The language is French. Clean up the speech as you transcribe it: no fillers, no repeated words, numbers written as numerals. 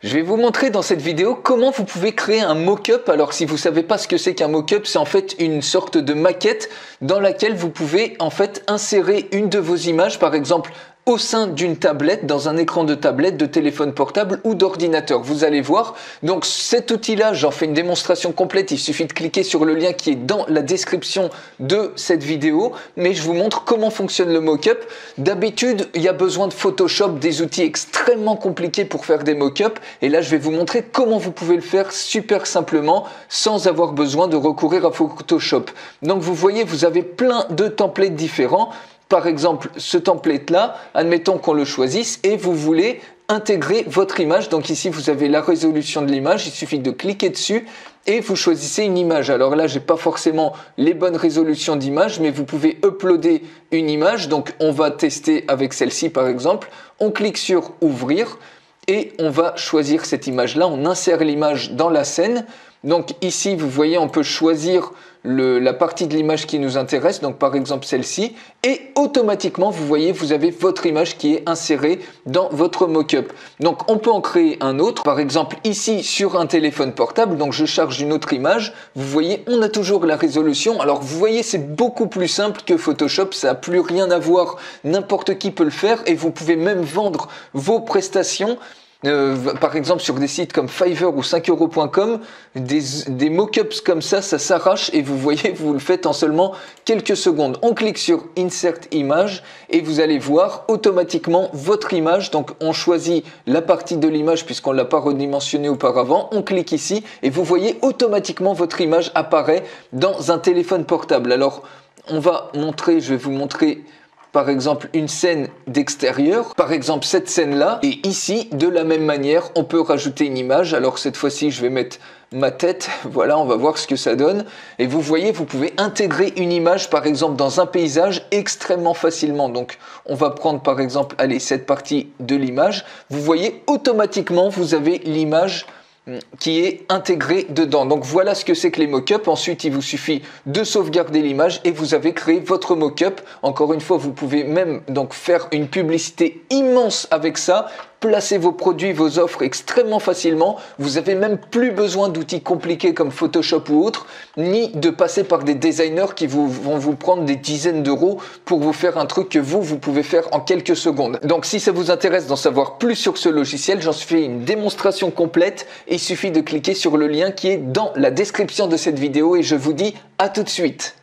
Je vais vous montrer dans cette vidéo comment vous pouvez créer un mock-up. Alors si vous ne savez pas ce que c'est qu'un mock-up, c'est en fait une sorte de maquette dans laquelle vous pouvez en fait insérer une de vos images, par exemple au sein d'une tablette, dans un écran de tablette, de téléphone portable ou d'ordinateur. Vous allez voir. Donc cet outil-là, j'en fais une démonstration complète. Il suffit de cliquer sur le lien qui est dans la description de cette vidéo. Mais je vous montre comment fonctionne le mock-up. D'habitude, il y a besoin de Photoshop, des outils extrêmement compliqués pour faire des mock-ups. Et là, je vais vous montrer comment vous pouvez le faire super simplement sans avoir besoin de recourir à Photoshop. Donc vous voyez, vous avez plein de templates différents. Par exemple, ce template-là, admettons qu'on le choisisse et vous voulez intégrer votre image. Donc ici, vous avez la résolution de l'image. Il suffit de cliquer dessus et vous choisissez une image. Alors là, j'ai pas forcément les bonnes résolutions d'image, mais vous pouvez uploader une image. Donc on va tester avec celle-ci, par exemple. On clique sur ouvrir et on va choisir cette image-là. On insère l'image dans la scène. Donc ici, vous voyez, on peut choisir la partie de l'image qui nous intéresse, donc par exemple celle-ci, et automatiquement, vous voyez, vous avez votre image qui est insérée dans votre mock-up. Donc on peut en créer un autre, par exemple ici sur un téléphone portable, donc je charge une autre image, vous voyez, on a toujours la résolution. Alors vous voyez, c'est beaucoup plus simple que Photoshop, ça n'a plus rien à voir, n'importe qui peut le faire, et vous pouvez même vendre vos prestations. Par exemple sur des sites comme Fiverr ou 5euros.com, des mock-ups comme ça s'arrache et vous voyez, vous le faites en seulement quelques secondes. On clique sur Insert Image et vous allez voir automatiquement votre image. Donc on choisit la partie de l'image puisqu'on ne l'a pas redimensionné auparavant. On clique ici et vous voyez automatiquement votre image apparaît dans un téléphone portable. Alors on va montrer, je vais vous montrer par exemple une scène d'extérieur, par exemple cette scène-là, et ici, de la même manière, on peut rajouter une image. Alors cette fois-ci, je vais mettre ma tête, voilà, on va voir ce que ça donne. Et vous voyez, vous pouvez intégrer une image, par exemple, dans un paysage extrêmement facilement. Donc, on va prendre, par exemple, allez, cette partie de l'image. Vous voyez, automatiquement, vous avez l'image qui est intégré dedans. Donc voilà ce que c'est que les mock-ups. Ensuite, il vous suffit de sauvegarder l'image et vous avez créé votre mock-up. Encore une fois, vous pouvez même donc faire une publicité immense avec ça. Placez vos produits, vos offres extrêmement facilement. Vous n'avez même plus besoin d'outils compliqués comme Photoshop ou autres, ni de passer par des designers qui vont vous prendre des dizaines d'euros pour vous faire un truc que vous pouvez faire en quelques secondes. Donc si ça vous intéresse d'en savoir plus sur ce logiciel, j'en fais une démonstration complète. Il suffit de cliquer sur le lien qui est dans la description de cette vidéo et je vous dis à tout de suite.